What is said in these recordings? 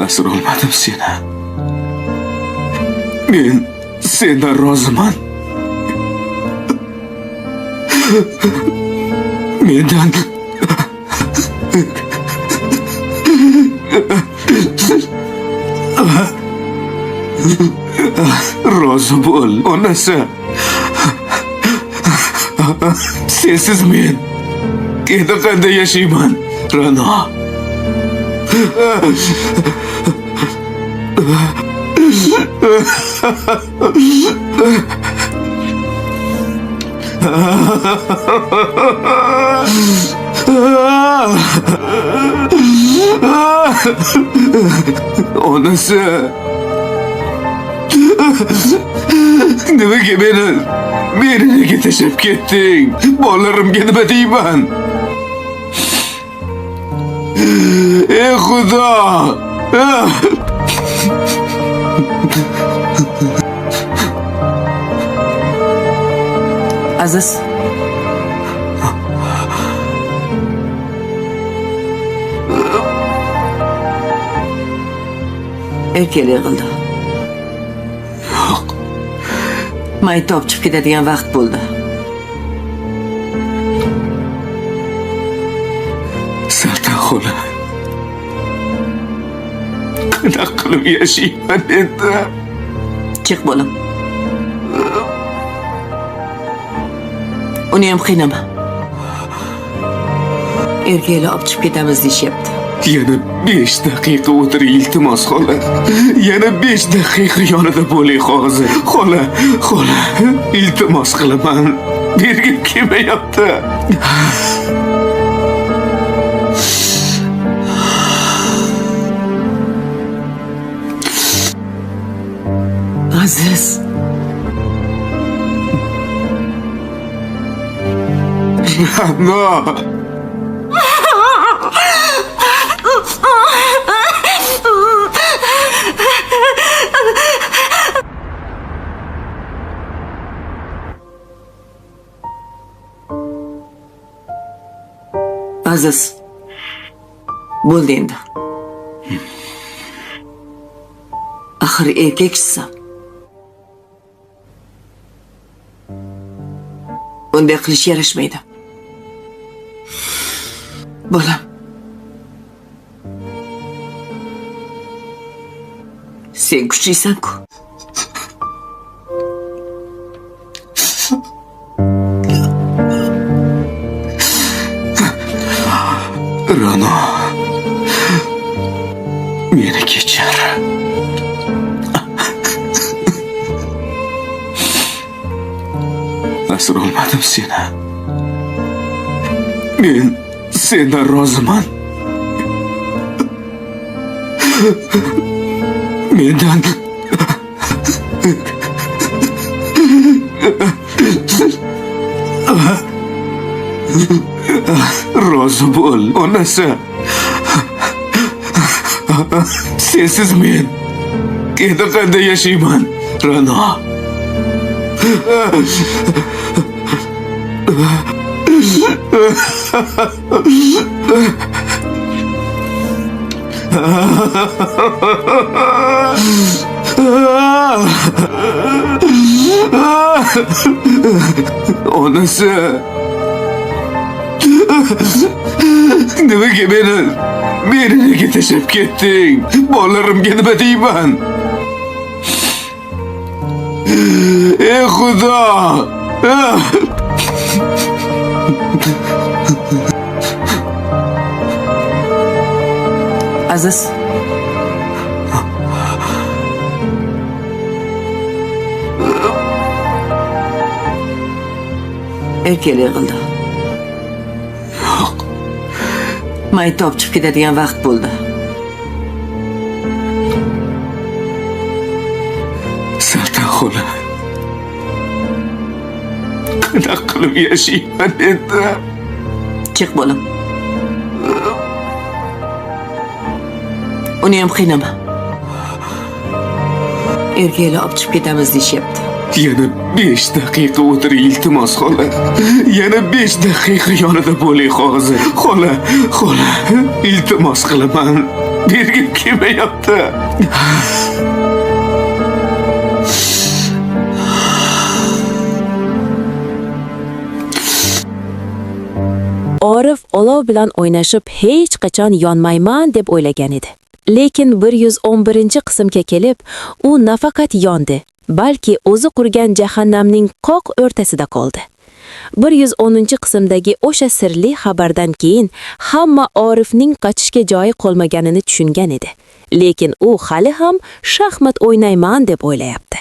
asrolmadim seni. Men sendan roziman. Mendan rozi bo'l, onasi. Sensiz men endi qanday yashayman, Ra'no? Onasi, nimaga meni nega tashlab ketding? Bolalarimga nima deyman? Ey Xudo! Aziz, erkak yig'ildi. Yo'q. Mayt topchib ketadigan vaqt bo'ldi. Sartan xola. Qanaqa qilib yashayman endi? Chiq bolam. Uni ham qiynama. Erkaklar olib chiqib ketamiz deyishyapti. Yana 5 daqiqa o'tiring, iltimos xola. Yana 5 daqiqa yonida bo'ling hozir. Xola, iltimos qilaman. Bergim kelmayapti. Aziz. Ra'no. Aziz. Bo'ldi endi. Axir erkaksan. Bunday qilish yarashmaydi. Bolam. Sen kuchlisan-ku. Ra'no. Meni kechir. Asrolmadim seni. Men sendan roziman. Mendan rozi bo'l, onasi. Sensiz men endi qanday yashayman, Ra'no? Onasi. Nimaga meni nega tashlab ketding? Bolalarimga nima deyman? Ey Xudo! Aziz. Erkak yig'ildi. Yo'q. Mayt topchib ketadigan vaqt bo'ldi. Sartan xola. Qanaqa qilib yashayman endi? Chiq bolam. Uni ham qiynama. Erkaklar olib chiqib ketamiz deyishyapti. Yana 5 daqiqa o'tiring, iltimos xola. Yana 5 daqiqa yonida bo'ling hozir. Xola, iltimos qilaman. bergim kelmayapti. Orif olov bilan o'ynashib hech qachon yonmayman deb o'ylagan edi. Lekin 111-qismga kelib, u nafaqat yondi, balki o'zi qurgan jahannamning qoq o'rtasida qoldi. 110-qismdagi o'sha sirli xabardan keyin hamma Orifning qochishga joyi qolmaganini tushungan edi. Lekin u hali ham shaxmat o'ynayman deb o'ylayapti.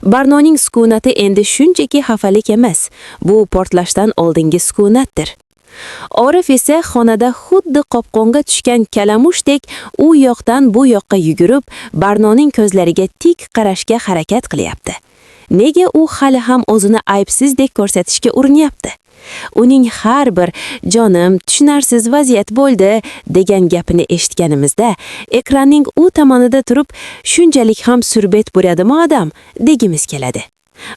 Barnoning sukunati endi shunchaki xafalik emas, bu portlashdan oldingi sukunatdir. Orif esa xonada xuddi qopqonga tushgan kalamushdek u yoqdan bu yoqqa yugurib, Barnoning ko'zlariga tik qarashga harakat qilyapti. Nega u hali ham o'zini aybsizdek ko'rsatishga urinyapti? Uning har bir "jonim, tushunarsiz vaziyat bo'ldi" degan gapini eshitganimizda, ekranning u tomonida turib, shunchalik ham surbet bo'ladimi odam, degimiz keladi.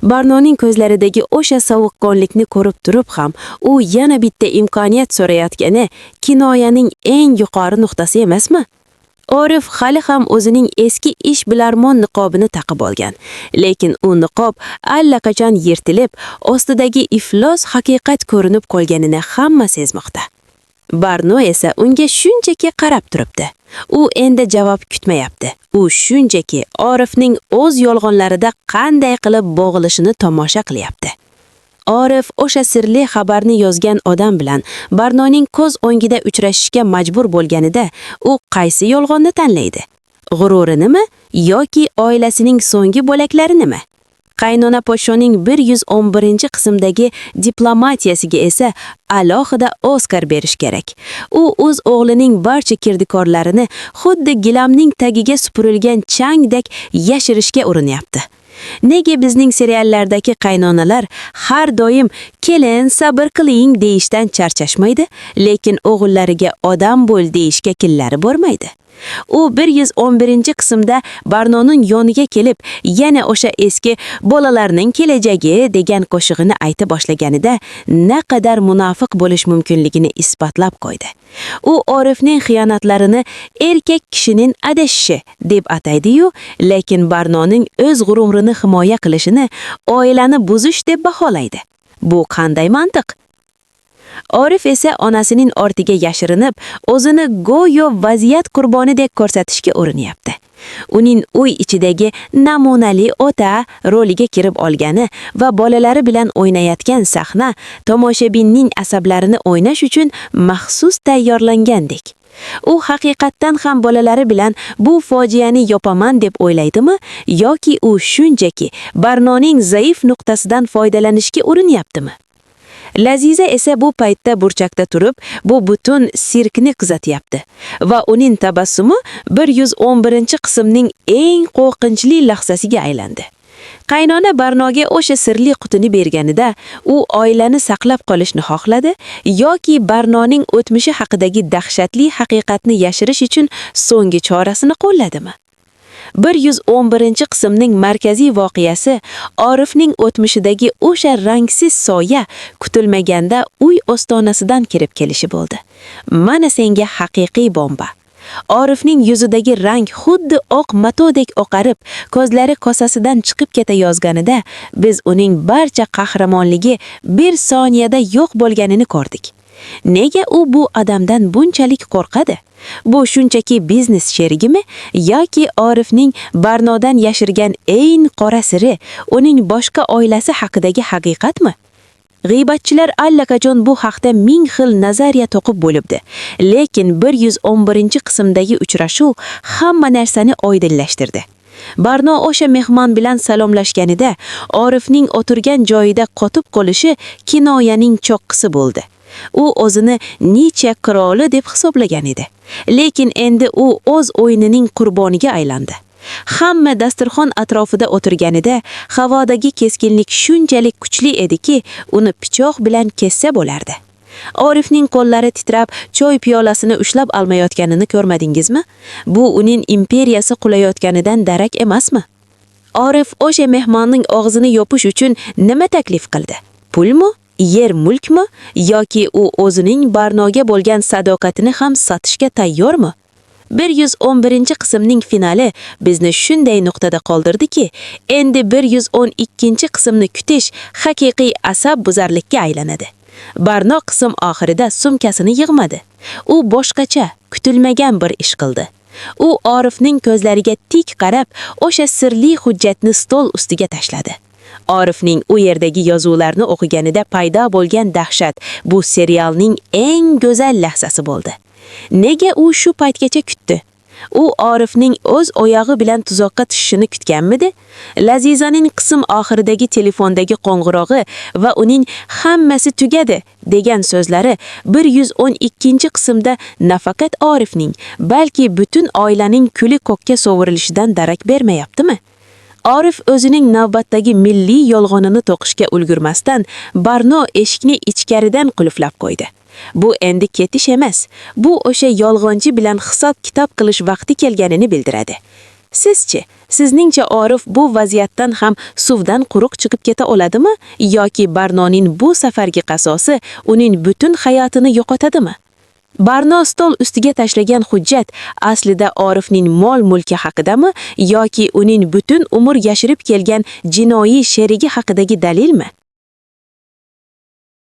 Barnoning ko'zlaridagi o'sha sovuqqonlikni ko'rib turib ham, u yana bitta imkoniyat so'rayotgani kinoyaning eng yuqori nuqtasi emasmi? Orif hali ham o'zining eski ishbilarmon niqobini taqib olgan, lekin u niqob allaqachon yirtilib, ostidagi iflos haqiqat ko'rinib qolganini hamma sezmoqda. Barno esa unga shunchaki qarab turibdi. U endi javob kutmayapti. U shunchaki Orifning o'z yolg'onlarida qanday qilib bo'g'ilishini tomosha qilyapti. Orif o'sha sirli xabarni yozgan odam bilan Barnoning ko'z o'ngida uchrashishga majbur bo'lganida, u qaysi yolg'onni tanlaydi? G'ururinimi yoki oilasining so'nggi bo'laklarinimi? Qaynona podshoning 111-qismdagi diplomatiyasiga esa alohida Oskar berish kerak. U o'z o'g'lining barcha kirdikorlarini xuddi gilamning tagiga supurilgan changdek yashirishga urinyapti. Nega bizning seriallardagi qaynonalar har doim "kelin, sabr qiling" deyishdan charchashmaydi, lekin o'g'illariga "odam bo'l" deyishga killari bormaydi? U 111-qismda Barnoning yoniga kelib, yana o'sha eski "bolalarning kelajagi" degan qo'shig'ini ayta boshlaganida naqadar munofiq bo'lish mumkinligini isbotlab qo'ydi. U Orifning xiyonatlarini erkak kishining adashishi deb ataydi-yu, lekin Barnoning o'z g'ururini himoya qilishini oilani buzish deb baholaydi. Bu qanday mantiq? Orif esa onasining ortiga yashirinib, o'zini go'yo vaziyat qurbonidek ko'rsatishga urinyapti. Uning uy ichidagi namunali ota roliga kirib olgani va bolalari bilan o'ynayotgan sahna tomoshabinning asablarini o'ynash uchun maxsus tayyorlangandek. U haqiqatdan ham bolalari bilan bu fojiani yopaman deb o'ylaydimi, yoki u shunchaki Barnoning zaif nuqtasidan foydalanishga urinyaptimi? Laziza esa bu paytda burchakda turib, bu butun sirkni kuzatyapti va uning tabassumi 111-qismning eng qo'rqinchli lahzasiga aylandi. Qaynona Barnoga o'sha sirli qutini berganida, u oilani saqlab qolishni xohladi yoki Barnoning o'tmishi haqidagi dahshatli haqiqatni yashirish uchun so'nggi chorasini qo'lladimi? 111-qismning markaziy voqeasi Orifning o'tmishidagi o'sha rangsiz soya kutilmaganda uy ostonasidan kirib kelishi bo'ldi. Mana senga haqiqiy bomba. Orifning yuzidagi rang xuddi oq matodek oqarib, ko'zlari kosasidan chiqib ketayozganida, biz uning barcha qahramonligi bir soniyada yo'q bo'lganini ko'rdik. Nega u bu odamdan bunchalik qo'rqadi? Bu shunchaki biznes sherigimi yoki Orifning Barnodan yashirgan eng qora siri uning boshqa oilasi haqidagi haqiqatmi? G'iybatchilar allaqachon bu haqda ming xil nazariya to'qib bo'libdi, lekin 111-qismdagi uchrashuv hamma narsani oydinlashtirdi. Barno o'sha mehmon bilan salomlashganida Orifning o'tirgan joyida qotib qolishi kinoyaning cho'qqisi bo'ldi. U o'zini Nietzsche qiroli deb hisoblagan edi, lekin endi u o'z o'yinining qurboniga aylandi. Hamma dasturxon atrofida o'tirganida havodagi keskinlik shunchalik kuchli ediki, uni pichoq bilan kessa bo'lardi. Orifning qo'llari titrab, choy piyolasini ushlab olmayotganini ko'rmadingizmi? Bu uning imperiyasi qulayotganidan darak emasmi? Orif o'sha mehmonning og'zini yopish uchun nima taklif qildi? Pulmi? Yer mulkmi yoki u o'zining Barnoga bo'lgan sadoqatini ham sotishga tayyormi? 111-qismning finali bizni shunday nuqtada qoldirdiki, endi 112-qismni kutish haqiqiy asab buzarlikka aylanadi. Barno qism oxirida sumkasini yig'madi. U boshqacha, kutilmagan bir ish qildi. U Orifning ko'zlariga tik qarab, o'sha sirli hujjatni stol ustiga tashladi. Orifning u yerdagi yozuvlarni o'qiganida paydo bo'lgan dahshat bu serialning eng go'zal lahzasi bo'ldi. Nega u shu paytgacha kutdi? U Orifning o'z oyog'i bilan tuzoqqa tushishini kutganmidi? Lazizaning qism oxiridagi telefondagi qo'ng'irog'i va uning hammasi tugadi degan so'zlari 112-qismda nafaqat Orifning, balki butun oilaning kuli ko'kka sovurilishidan darak bermayaptimi? Orif o'zining navbatdagi milliy yolg'onini to'qishga ulgurmasdan Barno eshikni ichkaridan qulflab qo'ydi. Bu endi ketish emas, bu o'sha yolg'onchi bilan hisob-kitob qilish vaqti kelganini bildiradi. Sizchi, sizningcha Orif bu vaziyatdan ham suvdan quruq chiqib keta oladimi yoki Barnoning bu safargi qasosi uning butun hayotini yo'qotadimi? Barno stol ustiga tashlagan hujjat aslida Orifning mol-mulki haqidami yoki uning butun umr yashirib kelgan jinoiy sherigi haqidagi dalilmi?